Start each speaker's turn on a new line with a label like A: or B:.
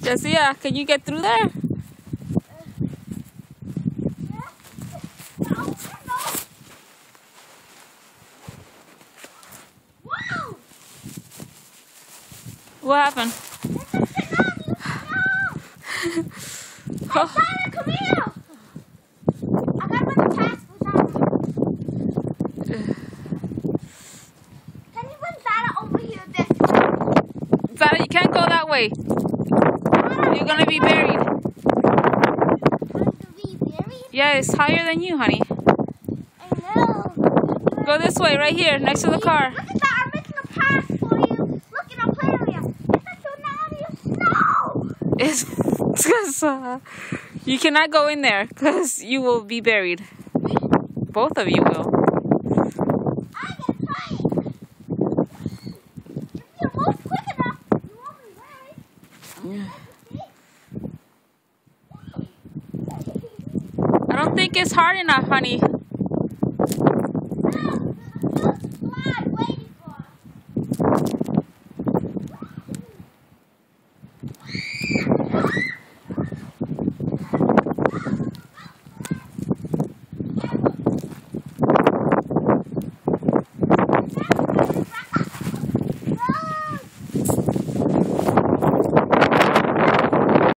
A: Jessica, can you get through there?
B: Wow!
A: What happened?
B: Hey, Donna, come here! I got one task for Donna. Can you bring Donna over here this way?
A: Zara, you can't go that way. You're gonna be buried.
B: I'm going to be buried?
A: Yeah, it's higher than you, honey.
B: I know.
A: Go this way, right here, next to the car.
B: Look at that, I'm making a path for you. Look in our play area. It's a tsunami of snow!
A: It's because you cannot go in there because you will be buried. Both of you will.
B: I can try it. If you move quick enough, you won't be buried.
A: I don't think it's hard enough, honey.